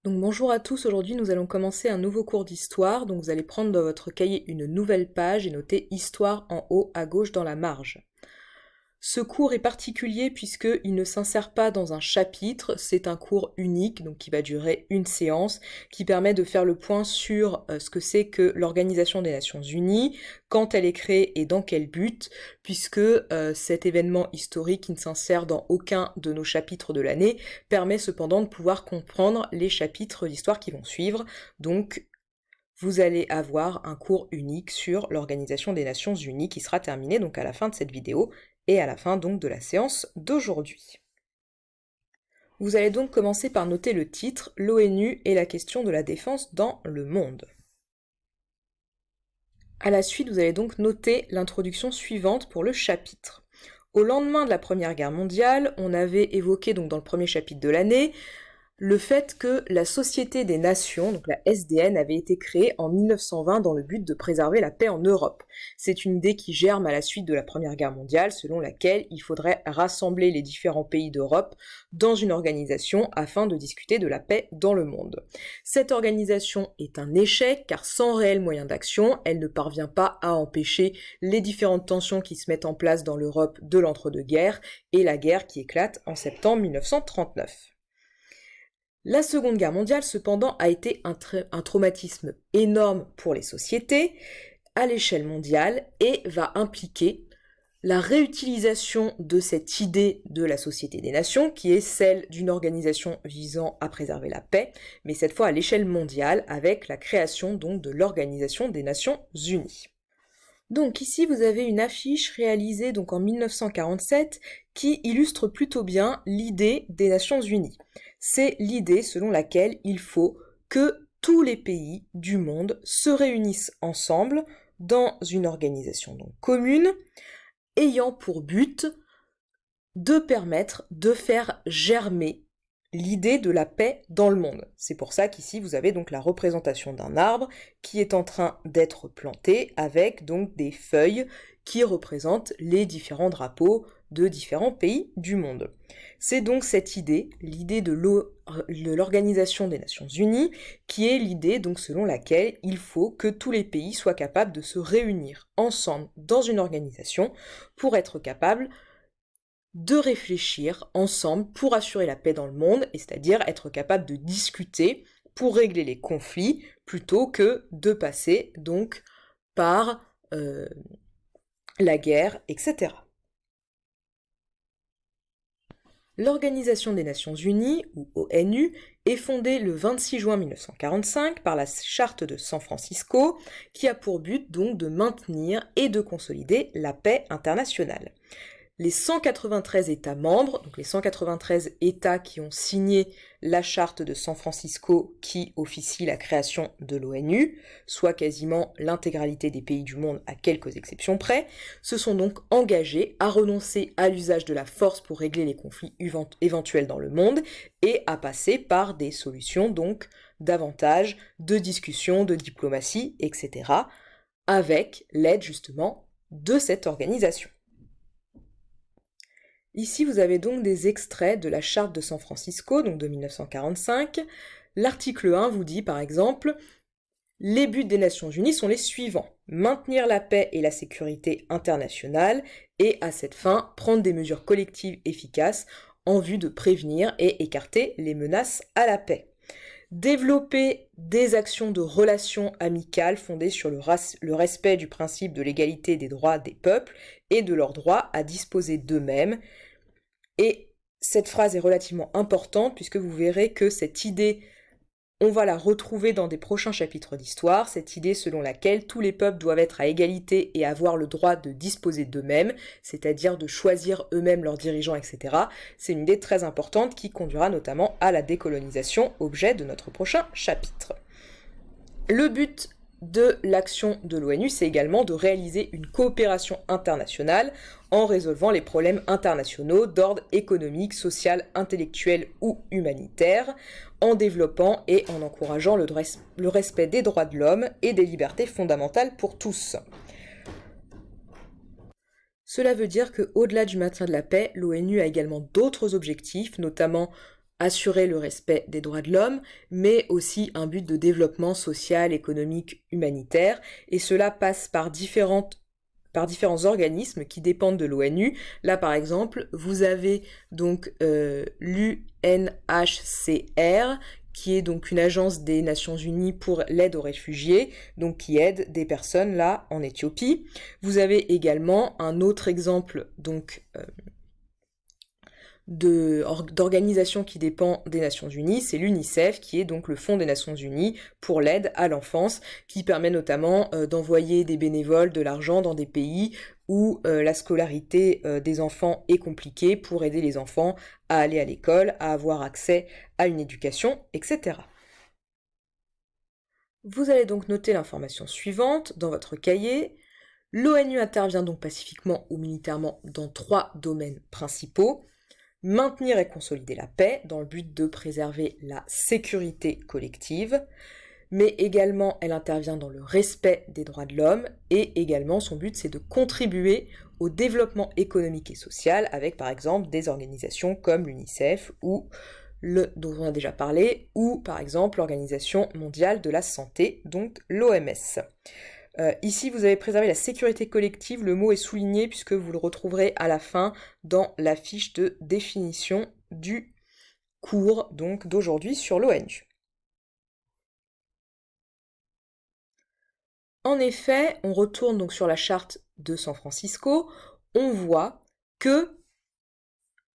Donc bonjour à tous, aujourd'hui nous allons commencer un nouveau cours d'histoire, donc vous allez prendre dans votre cahier une nouvelle page et noter Histoire en haut à gauche dans la marge. Ce cours est particulier puisqu'il ne s'insère pas dans un chapitre, c'est un cours unique, donc qui va durer une séance, qui permet de faire le point sur ce que c'est que l'Organisation des Nations Unies, quand elle est créée et dans quel but, puisque cet événement historique qui ne s'insère dans aucun de nos chapitres de l'année permet cependant de pouvoir comprendre les chapitres d'histoire qui vont suivre, donc vous allez avoir un cours unique sur l'Organisation des Nations Unies qui sera terminé donc à la fin de cette vidéo et à la fin donc de la séance d'aujourd'hui. Vous allez donc commencer par noter le titre, l'ONU et la question de la défense dans le monde. À la suite, vous allez donc noter l'introduction suivante pour le chapitre. Au lendemain de la Première Guerre mondiale, on avait évoqué donc dans le premier chapitre de l'année le fait que la Société des Nations, donc la SDN, avait été créée en 1920 dans le but de préserver la paix en Europe. C'est une idée qui germe à la suite de la Première Guerre mondiale, selon laquelle il faudrait rassembler les différents pays d'Europe dans une organisation afin de discuter de la paix dans le monde. Cette organisation est un échec car sans réel moyen d'action, elle ne parvient pas à empêcher les différentes tensions qui se mettent en place dans l'Europe de l'entre-deux-guerres et la guerre qui éclate en septembre 1939. La Seconde Guerre mondiale, cependant, a été un traumatisme énorme pour les sociétés à l'échelle mondiale et va impliquer la réutilisation de cette idée de la Société des Nations, qui est celle d'une organisation visant à préserver la paix, mais cette fois à l'échelle mondiale, avec la création donc de l'Organisation des Nations Unies. Donc ici, vous avez une affiche réalisée donc en 1947 qui illustre plutôt bien l'idée des Nations Unies. C'est l'idée selon laquelle il faut que tous les pays du monde se réunissent ensemble dans une organisation donc commune, ayant pour but de permettre de faire germer l'idée de la paix dans le monde. C'est pour ça qu'ici vous avez donc la représentation d'un arbre qui est en train d'être planté avec donc des feuilles qui représentent les différents drapeaux de différents pays du monde. C'est donc cette idée, l'idée de l'Organisation des Nations Unies, qui est l'idée donc selon laquelle il faut que tous les pays soient capables de se réunir ensemble dans une organisation pour être capables de réfléchir ensemble pour assurer la paix dans le monde, et c'est-à-dire être capable de discuter pour régler les conflits plutôt que de passer donc par la guerre, etc. L'Organisation des Nations Unies, ou ONU, est fondée le 26 juin 1945 par la Charte de San Francisco, qui a pour but donc de maintenir et de consolider la paix internationale. Les 193 États membres, donc les 193 États qui ont signé la charte de San Francisco qui officie la création de l'ONU, soit quasiment l'intégralité des pays du monde à quelques exceptions près, se sont donc engagés à renoncer à l'usage de la force pour régler les conflits éventuels dans le monde et à passer par des solutions donc davantage de discussion, de diplomatie, etc., avec l'aide justement de cette organisation. Ici, vous avez donc des extraits de la Charte de San Francisco, donc de 1945. L'article 1 vous dit, par exemple, « Les buts des Nations Unies sont les suivants. Maintenir la paix et la sécurité internationale et, à cette fin, prendre des mesures collectives efficaces en vue de prévenir et écarter les menaces à la paix. Développer des actions de relations amicales fondées sur le respect du principe de l'égalité des droits des peuples et de leur droit à disposer d'eux-mêmes. » Et cette phrase est relativement importante puisque vous verrez que cette idée, on va la retrouver dans des prochains chapitres d'histoire, cette idée selon laquelle tous les peuples doivent être à égalité et avoir le droit de disposer d'eux-mêmes, c'est-à-dire de choisir eux-mêmes leurs dirigeants, etc. C'est une idée très importante qui conduira notamment à la décolonisation, objet de notre prochain chapitre. Le but de l'action de l'ONU, c'est également de réaliser une coopération internationale en résolvant les problèmes internationaux d'ordre économique, social, intellectuel ou humanitaire, en développant et en encourageant le respect des droits de l'homme et des libertés fondamentales pour tous. Cela veut dire qu'au-delà du maintien de la paix, l'ONU a également d'autres objectifs, notamment assurer le respect des droits de l'homme, mais aussi un but de développement social, économique, humanitaire, et cela passe par différents organismes qui dépendent de l'ONU. Là, par exemple, vous avez donc l'UNHCR, qui est donc une agence des Nations Unies pour l'aide aux réfugiés, donc qui aide des personnes là en Éthiopie. Vous avez également un autre exemple donc d'organisation qui dépend des Nations Unies, c'est l'UNICEF, qui est donc le Fonds des Nations Unies pour l'aide à l'enfance, qui permet notamment d'envoyer des bénévoles, de l'argent dans des pays où la scolarité des enfants est compliquée pour aider les enfants à aller à l'école, à avoir accès à une éducation, etc. Vous allez donc noter l'information suivante dans votre cahier. L'ONU intervient donc pacifiquement ou militairement dans 3 domaines principaux. Maintenir et consolider la paix dans le but de préserver la sécurité collective, mais également elle intervient dans le respect des droits de l'homme et également son but c'est de contribuer au développement économique et social avec par exemple des organisations comme l'UNICEF ou dont on a déjà parlé, ou par exemple l'Organisation mondiale de la santé, donc l'OMS. Ici, vous avez préservé la sécurité collective, le mot est souligné puisque vous le retrouverez à la fin dans la fiche de définition du cours donc d'aujourd'hui sur l'ONU. En effet, on retourne donc sur la charte de San Francisco, on voit que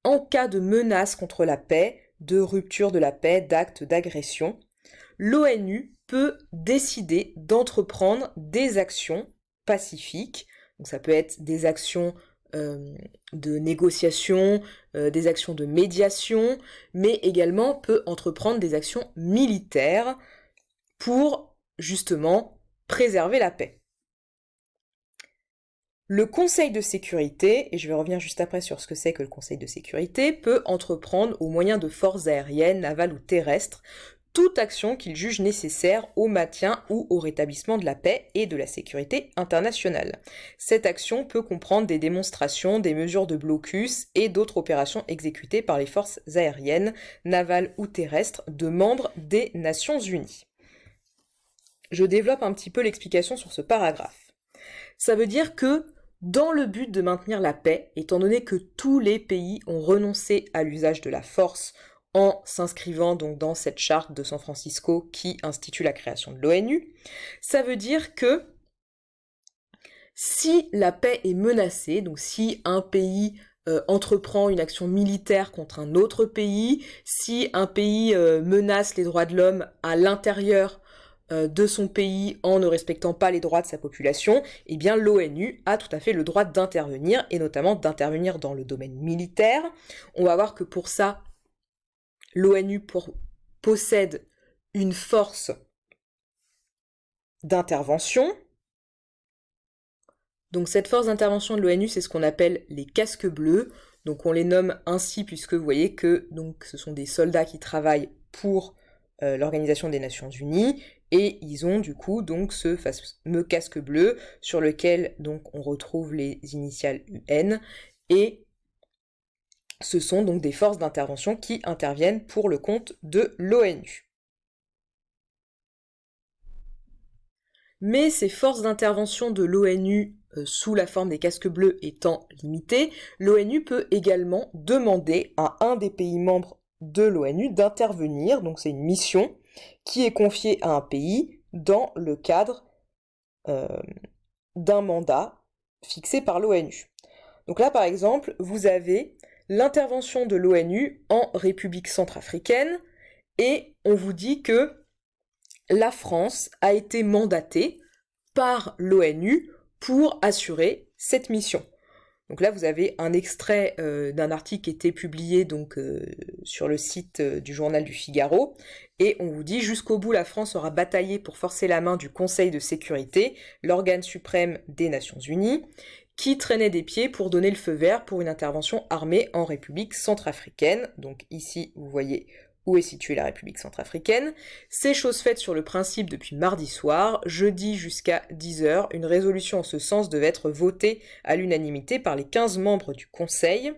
en cas de menace contre la paix, de rupture de la paix, d'actes d'agression, l'ONU peut décider d'entreprendre des actions pacifiques. Donc ça peut être des actions de négociation, des actions de médiation, mais également peut entreprendre des actions militaires pour justement préserver la paix. Le Conseil de sécurité, et je vais revenir juste après sur ce que c'est que le Conseil de sécurité, peut entreprendre au moyen de forces aériennes, navales ou terrestres toute action qu'il juge nécessaire au maintien ou au rétablissement de la paix et de la sécurité internationale. Cette action peut comprendre des démonstrations, des mesures de blocus et d'autres opérations exécutées par les forces aériennes, navales ou terrestres de membres des Nations Unies. Je développe un petit peu l'explication sur ce paragraphe. Ça veut dire que dans le but de maintenir la paix, étant donné que tous les pays ont renoncé à l'usage de la force en s'inscrivant donc dans cette charte de San Francisco qui institue la création de l'ONU, ça veut dire que si la paix est menacée, donc si un pays entreprend une action militaire contre un autre pays, si un pays menace les droits de l'homme à l'intérieur de son pays en ne respectant pas les droits de sa population, eh bien l'ONU a tout à fait le droit d'intervenir, et notamment d'intervenir dans le domaine militaire. On va voir que pour ça, l'ONU possède une force d'intervention. Donc cette force d'intervention de l'ONU, c'est ce qu'on appelle les casques bleus. Donc on les nomme ainsi puisque vous voyez que donc, ce sont des soldats qui travaillent pour l'Organisation des Nations Unies et ils ont du coup donc ce fameux casque bleu sur lequel donc on retrouve les initiales UN et ce sont donc des forces d'intervention qui interviennent pour le compte de l'ONU. Mais ces forces d'intervention de l'ONU sous la forme des casques bleus étant limitées, l'ONU peut également demander à un des pays membres de l'ONU d'intervenir, donc c'est une mission qui est confiée à un pays dans le cadre d'un mandat fixé par l'ONU. Donc là par exemple, vous avez l'intervention de l'ONU en République centrafricaine et on vous dit que la France a été mandatée par l'ONU pour assurer cette mission. Donc là, vous avez un extrait d'un article qui était publié donc, sur le site du journal du Figaro, et on vous dit « Jusqu'au bout, la France aura bataillé pour forcer la main du Conseil de sécurité, l'organe suprême des Nations Unies, qui traînait des pieds pour donner le feu vert pour une intervention armée en République centrafricaine. » Donc ici, vous voyez où est située la République centrafricaine. C'est chose faite sur le principe depuis mardi soir. Jeudi jusqu'à 10h, une résolution en ce sens devait être votée à l'unanimité par les 15 membres du Conseil.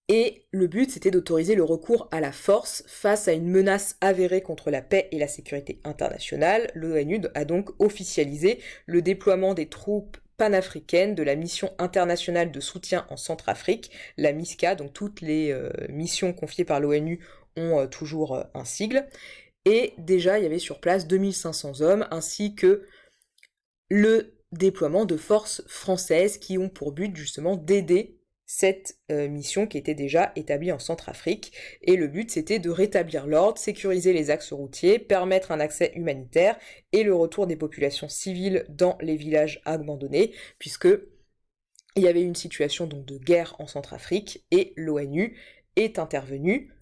Et le but, c'était d'autoriser le recours à la force face à une menace avérée contre la paix et la sécurité internationale. L'ONU a donc officialisé le déploiement des troupes panafricaines de la mission internationale de soutien en Centrafrique, la MISCA, donc toutes les missions confiées par l'ONU ont toujours un sigle. Et déjà, il y avait sur place 2500 hommes, ainsi que le déploiement de forces françaises qui ont pour but justement d'aider cette mission qui était déjà établie en Centrafrique. Et le but, c'était de rétablir l'ordre, sécuriser les axes routiers, permettre un accès humanitaire et le retour des populations civiles dans les villages abandonnés, puisque il y avait une situation donc de guerre en Centrafrique et l'ONU est intervenue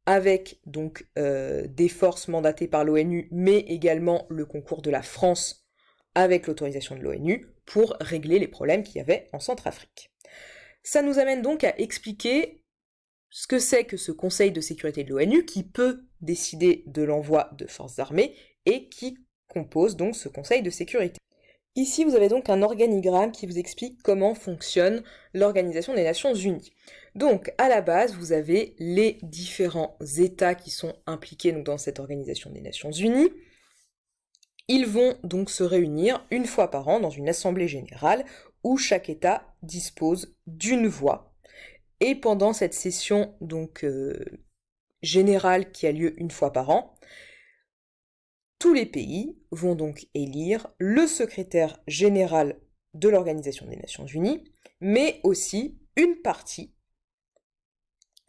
avec donc des forces mandatées par l'ONU, mais également le concours de la France avec l'autorisation de l'ONU pour régler les problèmes qu'il y avait en Centrafrique. Ça nous amène donc à expliquer ce que c'est que ce Conseil de sécurité de l'ONU qui peut décider de l'envoi de forces armées et qui compose donc ce Conseil de sécurité. Ici, vous avez donc un organigramme qui vous explique comment fonctionne l'Organisation des Nations Unies. Donc, à la base, vous avez les différents États qui sont impliqués donc, dans cette Organisation des Nations Unies. Ils vont donc se réunir une fois par an dans une assemblée générale où chaque État dispose d'une voix. Et pendant cette session donc générale qui a lieu une fois par an, tous les pays vont donc élire le secrétaire général de l'Organisation des Nations Unies, mais aussi une partie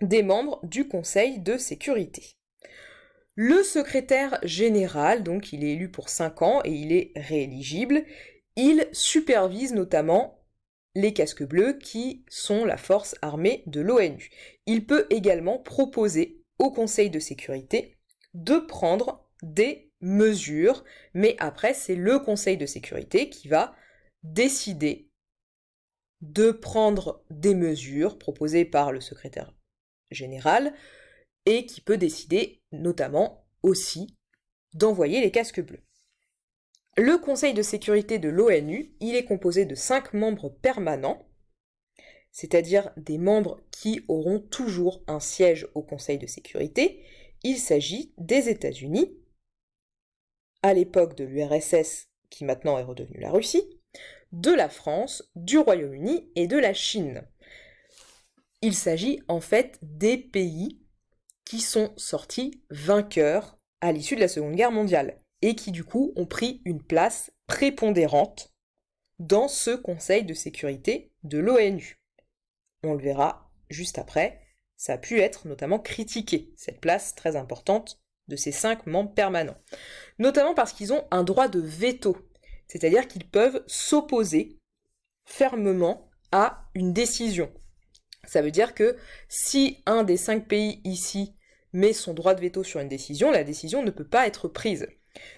des membres du Conseil de sécurité. Le secrétaire général, donc il est élu pour 5 ans et il est rééligible, il supervise notamment les casques bleus qui sont la force armée de l'ONU. Il peut également proposer au Conseil de sécurité de prendre des mesures, mais après c'est le Conseil de sécurité qui va décider de prendre des mesures proposées par le secrétaire général et qui peut décider notamment aussi d'envoyer les casques bleus. Le Conseil de sécurité de l'ONU, il est composé de 5 membres permanents, c'est-à-dire des membres qui auront toujours un siège au Conseil de sécurité. Il s'agit des États-Unis, à l'époque de l'URSS, qui maintenant est redevenue la Russie, de la France, du Royaume-Uni et de la Chine. Il s'agit en fait des pays qui sont sortis vainqueurs à l'issue de la Seconde Guerre mondiale et qui du coup ont pris une place prépondérante dans ce Conseil de sécurité de l'ONU. On le verra juste après, ça a pu être notamment critiqué, cette place très importante de ces 5 membres permanents. Notamment parce qu'ils ont un droit de veto, c'est-à-dire qu'ils peuvent s'opposer fermement à une décision. Ça veut dire que si un des 5 pays ici met son droit de veto sur une décision, la décision ne peut pas être prise.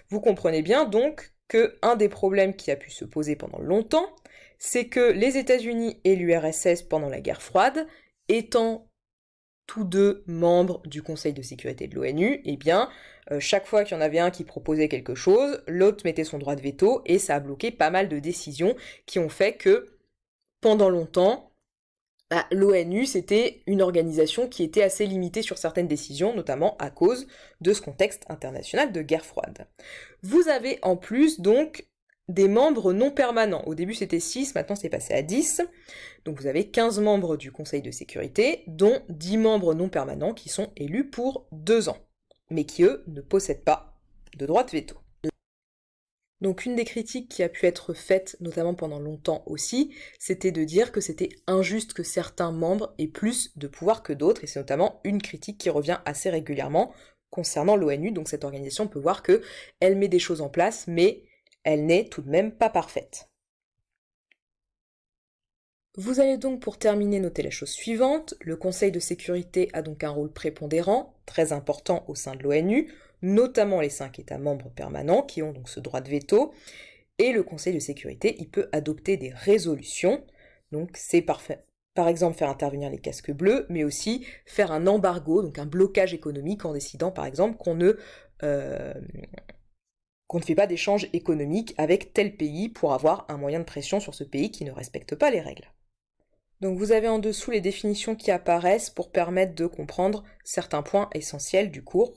Vous comprenez bien donc qu'un des problèmes qui a pu se poser pendant longtemps, c'est que les États-Unis et l'URSS pendant la guerre froide, étant tous deux membres du Conseil de sécurité de l'ONU, eh bien, chaque fois qu'il y en avait un qui proposait quelque chose, l'autre mettait son droit de veto et ça a bloqué pas mal de décisions qui ont fait que, pendant longtemps, l'ONU, c'était une organisation qui était assez limitée sur certaines décisions, notamment à cause de ce contexte international de guerre froide. Vous avez en plus donc des membres non permanents. Au début c'était 6, maintenant c'est passé à 10. Donc vous avez 15 membres du Conseil de sécurité, dont 10 membres non permanents qui sont élus pour 2 ans, mais qui eux ne possèdent pas de droit de veto. Donc une des critiques qui a pu être faite, notamment pendant longtemps aussi, c'était de dire que c'était injuste que certains membres aient plus de pouvoir que d'autres, et c'est notamment une critique qui revient assez régulièrement concernant l'ONU, donc cette organisation peut voir qu'elle met des choses en place, mais elle n'est tout de même pas parfaite. Vous allez donc pour terminer noter la chose suivante, le Conseil de sécurité a donc un rôle prépondérant, très important au sein de l'ONU, notamment les 5 États membres permanents qui ont donc ce droit de veto, et le Conseil de sécurité, il peut adopter des résolutions, donc c'est parfait. Par exemple, faire intervenir les casques bleus, mais aussi faire un embargo, donc un blocage économique en décidant par exemple qu'on ne fait pas d'échange économique avec tel pays pour avoir un moyen de pression sur ce pays qui ne respecte pas les règles. Donc vous avez en dessous les définitions qui apparaissent pour permettre de comprendre certains points essentiels du cours.